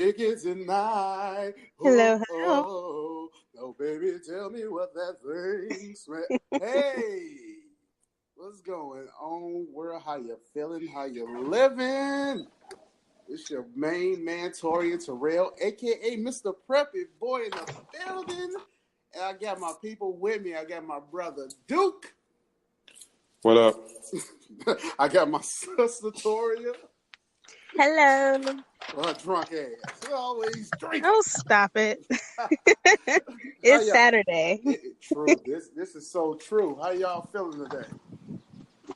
It gets tonight. Hello, Oh, hello. oh, oh, baby, tell me what that thing smell. Hey, what's going on, world? How you feeling? How you living? It's your main man, Torian Terrell, a.k.a. Mr. Preppy Boy in the building. And I got my people with me. I got my brother, Duke. What up? I got my sister, Toria. Hello. Drunk ass. She always drinking. Oh, stop it. It's Saturday. True. This is so true. How y'all feeling today?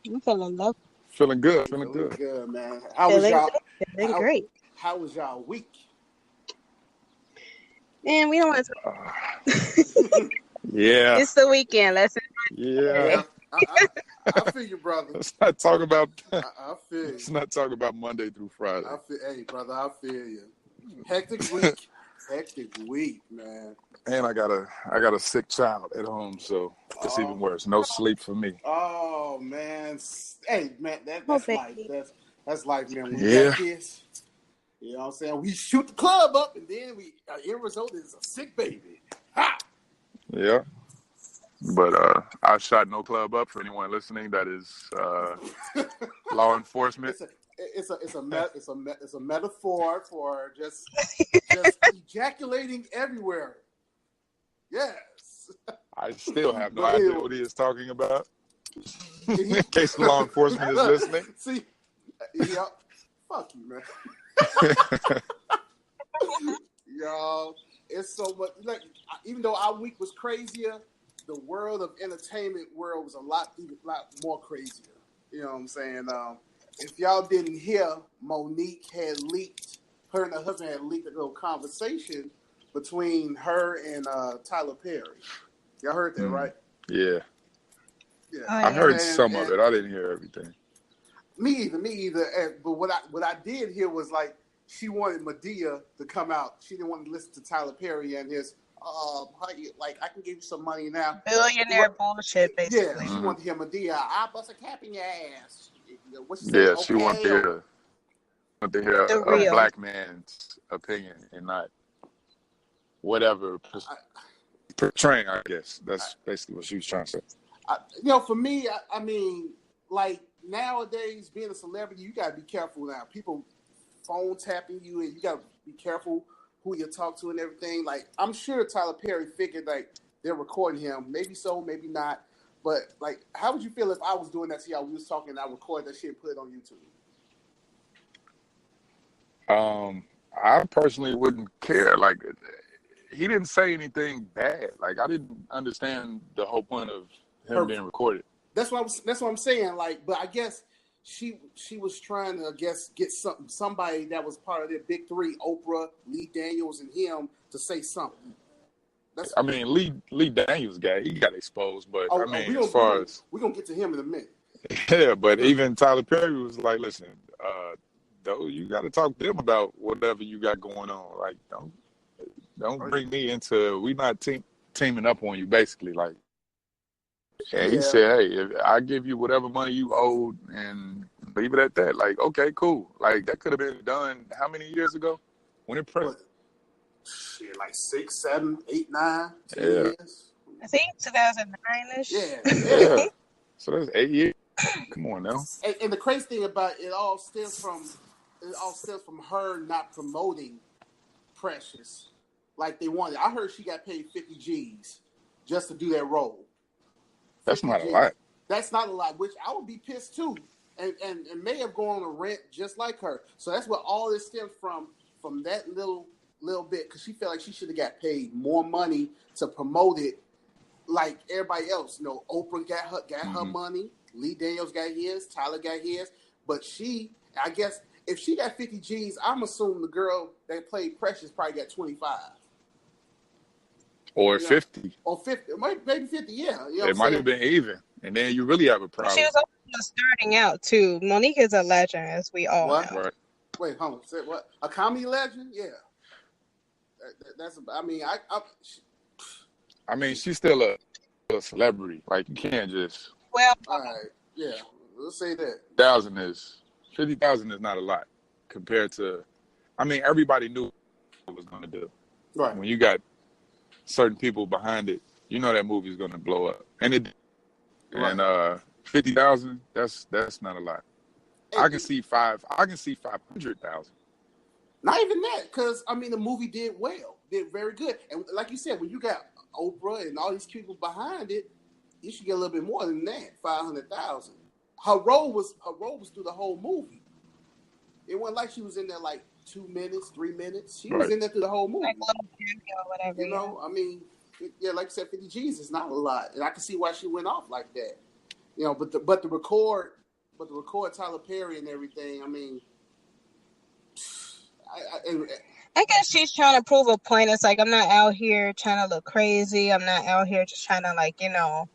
I'm feeling low. Feeling good. Feeling good, man. Feeling great. How was y'all week? Man, we don't want to. Yeah. It's the weekend. Let's. Yeah. I feel you, brother. Let's not talk about. I feel you. Let's not talk about Monday through Friday. Hey, brother, I feel you. Hectic week, man. And I got a sick child at home, so it's even worse. No sleep for me. Oh man, hey man, that's life. That's life, man. When we got kids, you know what I'm saying? We shoot the club up, and then end result is a sick baby. Ha! Yeah. But I shot no club up for anyone listening. That is law enforcement. It's a metaphor for just ejaculating everywhere. Yes. I still have no idea what he is talking about. In case law enforcement is listening. See, yeah, fuck you, man. Y'all, it's so much. Like, even though our week was crazier, the world of entertainment world was a lot more crazier. You know what I'm saying? If y'all didn't hear, Monique had leaked. Her and her husband had leaked a little conversation between her and Tyler Perry. Y'all heard that, right? Yeah. Yeah. I heard some of it. I didn't hear everything. Me either. But what I did hear was like she wanted Madea to come out. She didn't want to listen to Tyler Perry and his I can give you some money now. Billionaire bullshit, basically. Yeah, she wanted to hear Madea. I bust a cap in your ass. What she said? Yeah, okay, she wanted to hear a black man's opinion and not whatever portraying. I guess that's basically what she was trying to say. For me, I mean, like nowadays, being a celebrity, you gotta be careful now. People phone tapping you, and you gotta be careful who you talk to and everything. Like, I'm sure Tyler Perry figured like they're recording him. Maybe so, maybe not. But like, how would you feel if I was doing that to y'all? We was talking, and I recorded that shit and put it on YouTube. I personally wouldn't care. Like, he didn't say anything bad. Like, I didn't understand the whole point of him being recorded. That's what I'm saying. Like, but I guess she was trying to get somebody that was part of their big three, Oprah, Lee Daniels, and him to say something. Lee Daniels he got exposed, but we're gonna get to him in a minute. Yeah, but even Tyler Perry was like, listen, though you got to talk to them about whatever you got going on. Like, don't bring me into. We not teaming up on you, basically. Like, and he said, hey, if I give you whatever money you owed and leave it at that. Like, okay, cool. Like, that could have been done how many years ago? When it pressed? Shit, like 6, 7, 8, 9, 10 years. I think 2009-ish. Yeah. So that's 8 years. Come on now. And the crazy thing about it all stems from her not promoting Precious like they wanted. I heard she got paid 50 G's just to do that role. That's not a lot. That's not a lot, which I would be pissed too. And may have gone on a rent just like her. So that's what all this stems from that little bit, because she felt like she should have got paid more money to promote it like everybody else. You know, Oprah got her money, Lee Daniels got his, Tyler got his, but I guess if she got 50 G's, I'm assuming the girl that played Precious probably got 25. Or 50. Or 50, maybe 50, yeah. You know it might have been even. And then you really have a problem. She was also starting out, too. Monique is a legend, as we all know. Right. Wait, hold on. Say what? A comedy legend? Yeah. She's still a celebrity. Like, you can't just. Well, all right, yeah, let's say that. 50,000 is not a lot compared to. Everybody knew was going to do. Right. When you got certain people behind it, you know that movie's going to blow up. And it Right. and 50,000, that's not a lot. And I can see 500,000. not even that, because I mean the movie did very good. And like you said, when you got Oprah and all these people behind it, you should get a little bit more than that, 500,000. Her role was through the whole movie. It wasn't like she was in there like 2 minutes, 3 minutes. She was in there through the whole movie. Like a little cameo or whatever. You know, I mean, yeah, like I said, 50 G's is not a lot, and I can see why she went off like that. You know, but the record Tyler Perry and everything. I mean, I guess she's trying to prove a point. It's like, I'm not out here trying to look crazy. I'm not out here just trying to, like, you know,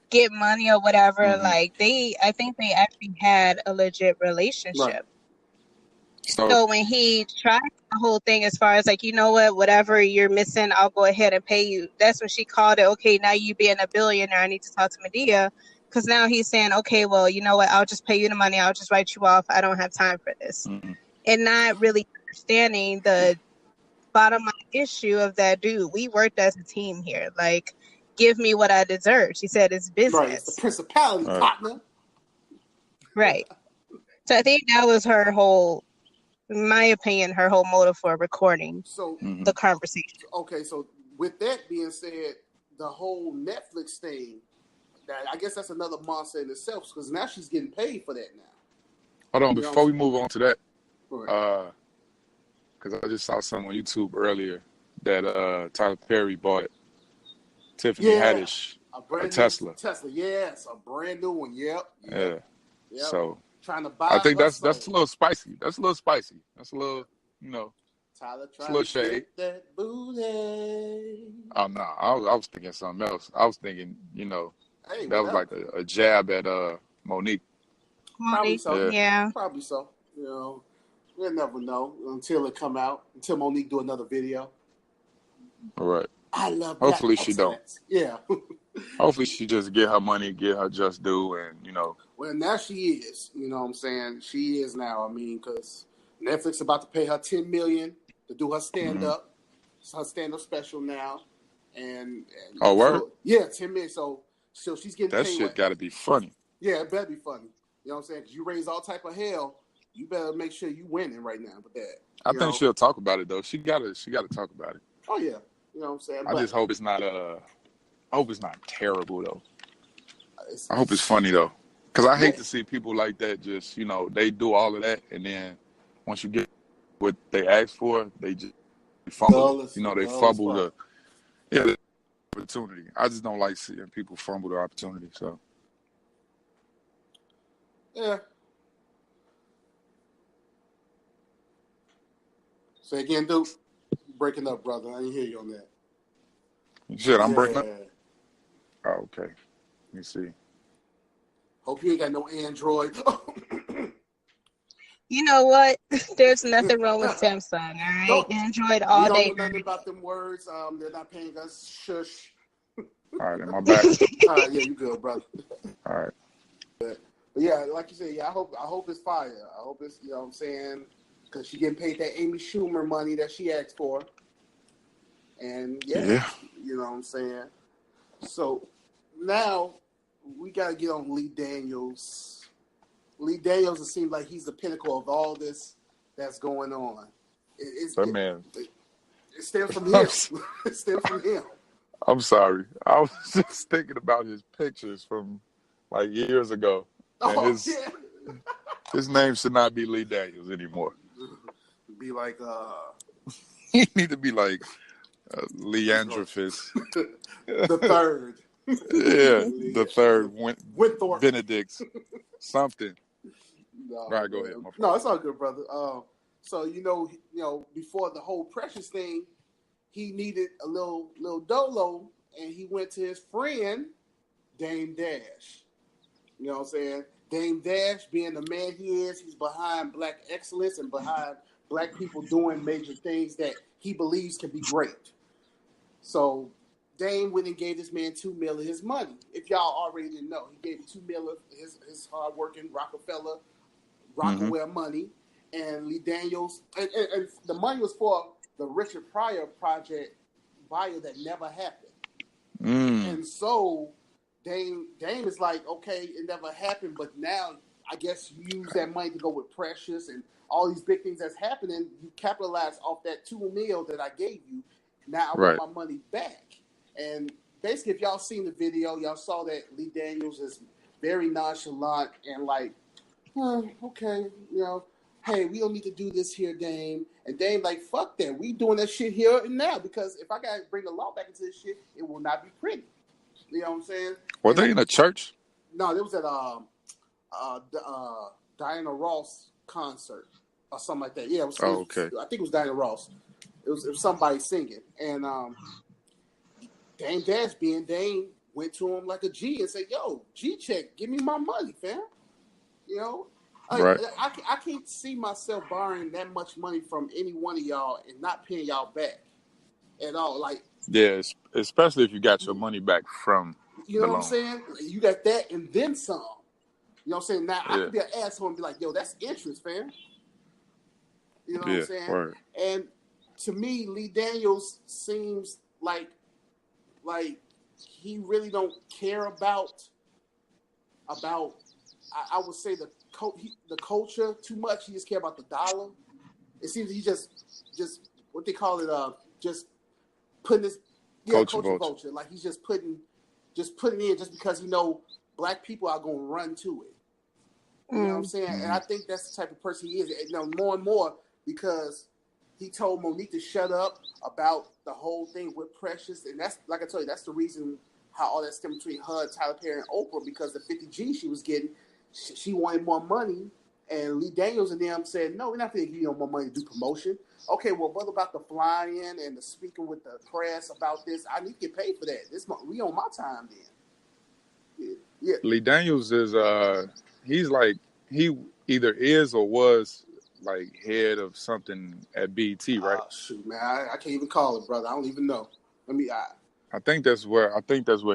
get money or whatever. Mm-hmm. Like, I think they actually had a legit relationship. Right. So when he tried the whole thing as far as like, you know what, whatever you're missing, I'll go ahead and pay you. That's when she called it, okay, now you being a billionaire, I need to talk to Medea. Because now he's saying, okay, well, you know what, I'll just pay you the money. I'll just write you off. I don't have time for this. Mm-hmm. And not really understanding the bottom line issue of that, dude, we worked as a team here. Like, give me what I deserve. She said it's business. Right, it's the principality, partner. Right. So I think that was her whole, in my opinion, her whole motive for recording the conversation. Okay, so with that being said, the whole Netflix thing, I guess that's another monster in itself, because now she's getting paid for that now. Hold on, before we move on to that, because I just saw something on YouTube earlier that Tyler Perry bought Tiffany Haddish a Tesla. Yes, a brand new one. Yep. So trying to buy. I think that's a little spicy. That's a little, you know. Tyler it's a little shade. That booty. Oh no, I was thinking something else. I was thinking, you know, that was like a jab at Monique. Probably so. Yeah. Probably so. You know, we'll never know until it come out. Until Monique do another video. All right. I love. Hopefully she don't. Yeah. Hopefully she just get her money, get her just due, and you know. Well, now she is. You know what I'm saying? She is now. I mean, because Netflix about to pay her $10 million to do her stand up. It's her stand up special now, and oh, word? So, yeah, $10 million. So she's getting that paid. Shit got to be funny. Yeah, it better be funny. You know what I'm saying? Because you raise all type of hell, you better make sure you winning right now with that. I think she'll talk about it though. She gotta talk about it. Oh yeah, you know what I'm saying. I just hope it's not terrible though. I hope it's funny though, because I hate to see people like that. Just, you know, they do all of that, and then once you get what they asked for, they just fumble. You know, they fumble the opportunity. I just don't like seeing people fumble the opportunity. So yeah. Say again, Duke. You breaking up, brother. I didn't hear you on that. Shit, I'm breaking up. Oh, okay. Let me see. Hope you ain't got no Android. You know what? There's nothing wrong with Samsung, all right? Android all day. We don't know nothing about them words. They're not paying us. Shush. All right, am I back? All right, yeah, you good, brother. All right. But yeah, like you said, I hope it's fire. I hope it's, you know what I'm saying, because she getting paid that Amy Schumer money that she asked for. And yeah, you know what I'm saying. So now we got to get on Lee Daniels. Lee Daniels, it seems like he's the pinnacle of all this that's going on. It stems from him. It stems from him. I'm sorry. I was just thinking about his pictures from like years ago. And his name should not be Lee Daniels anymore. Be like he need to be like Leandrophus. The third. Yeah, the third Winthorpe. Benedict. Something. No, right, go ahead. No, it's all good, brother. So you know, before the whole Precious thing, he needed a little dolo, and he went to his friend Dame Dash. You know what I'm saying? Dame Dash, being the man he is, he's behind Black excellence and behind Black people doing major things that he believes can be great. So Dame went and gave this man $2 million of his money. If y'all already didn't know, he gave him $2 million of his hard-working Rockaware money, and Lee Daniels, and the money was for the Richard Pryor project bio that never happened. And so Dame is like, okay, it never happened, but now I guess you use that money to go with Precious and all these big things that's happening. You capitalize off that $2 million that I gave you. Now I want my money back. And basically, if y'all seen the video, y'all saw that Lee Daniels is very nonchalant and like, okay, hey, we don't need to do this here, Dame. And Dame like, fuck that. We doing that shit here and now, because if I got to bring the law back into this shit, it will not be pretty. You know what I'm saying? Were they in a church? No, it was at Diana Ross concert or something like that. Yeah, it was, okay. I think it was Diana Ross. It was somebody singing. And Dame Dash being Dame went to him like a G and said, yo, G-check, give me my money, fam. Right. I can't see myself borrowing that much money from any one of y'all and not paying y'all back at all. Like, yeah, especially if you got your money back from the loan. What I'm saying? You got that and then some. You know what I'm saying? Now I could be an asshole and be like, yo, that's interest, fam. You know what I'm saying? Word. And to me, Lee Daniels seems like he really don't care about I would say the culture too much. He just care about the dollar. It seems he just what they call it, just putting this culture vulture. Like he's just putting in just because black people are gonna run to it. You know what I'm saying? And I think that's the type of person he is. More and more, because he told Monique to shut up about the whole thing with Precious, and that's, like I told you, that's the reason how all that stemmed between her, Tyler Perry, and Oprah, because the 50 G she was getting, she wanted more money, and Lee Daniels and them said, no, we're not going to give you more money to do promotion. Okay, well, what about the flying and the speaking with the press about this? I need to get paid for that. We on my time then. Yeah. Lee Daniels is he's like, he either is or was like head of something at BET, right? Shoot, man, I can't even call it, brother. I don't even know. I think that's where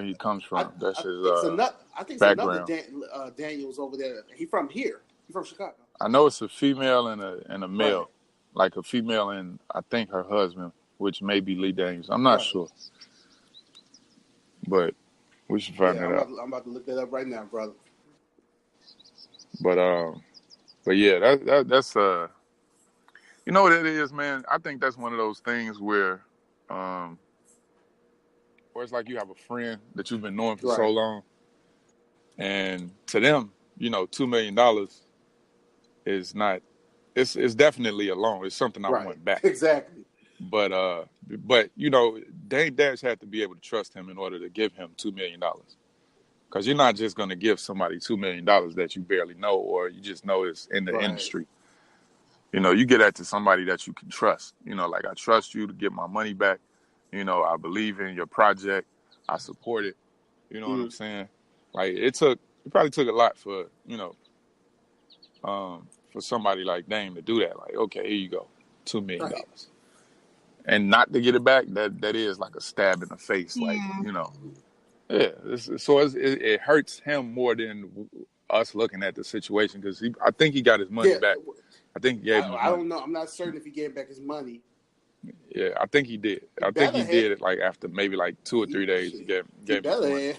he comes from. That's his I think background. It's another Daniels over there. He from here. He from Chicago. I know it's a female and a male, right. Like a female and I think her husband, which may be Lee Daniels. I'm not sure, but we should find that out. I'm about to look that up right now, brother. But yeah, that's you know what it is, man. I think that's one of those things where it's like you have a friend that you've been knowing for so long, and to them, $2 million is not. It's definitely a loan. It's something I want back. Exactly. But Dame Dash had to be able to trust him in order to give him $2 million. Because you're not just going to give somebody $2 million that you barely know or you just know is in the industry. You get that to somebody that you can trust. Like, I trust you to get my money back. I believe in your project. I support it. You know what I'm saying? Like, it probably took a lot for somebody like Dame to do that. Like, okay, here you go, $2 million. And not to get it back, that is like a stab in the face. Like, it hurts him more than us looking at the situation, because I think he got his money back. I think he gave him I don't know. I'm not certain if he gave back his money. Yeah, I think he did. I think he did it like after maybe like 2 or 3 days. He gave him his money.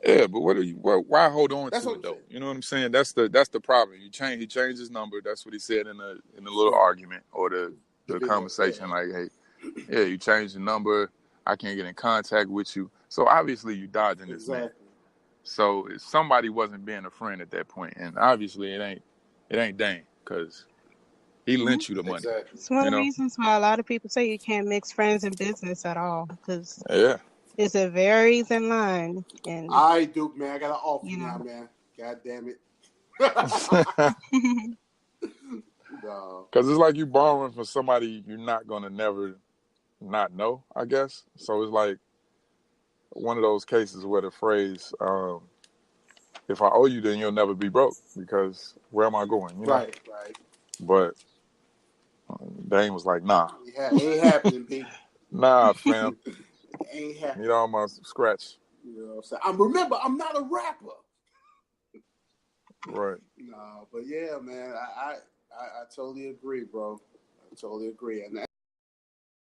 Yeah, but why hold on to it though? You know what I'm saying? That's the problem. He changed his number. That's what he said in the little argument or the conversation. Like, hey, you changed the number. I can't get in contact with you. So obviously you dodging this man. So somebody wasn't being a friend at that point, and obviously it ain't Dane, because he lent you the money. It's one of the reasons why a lot of people say you can't mix friends and business at all, because it's a varies in line. And I do, man. I got an offer now, man. God damn it. Because it's like you borrowing from somebody you're not gonna never not know, I guess. So it's like one of those cases where the phrase, if I owe you, then you'll never be broke, because where am I going? Right. But Dane was like, nah. Yeah, it ain't happening, B. Nah, fam. Ain't happening. You almost scratch. You know what I'm saying? Remember, I'm not a rapper. Right. No, but yeah, man, I totally agree, bro. I totally agree. And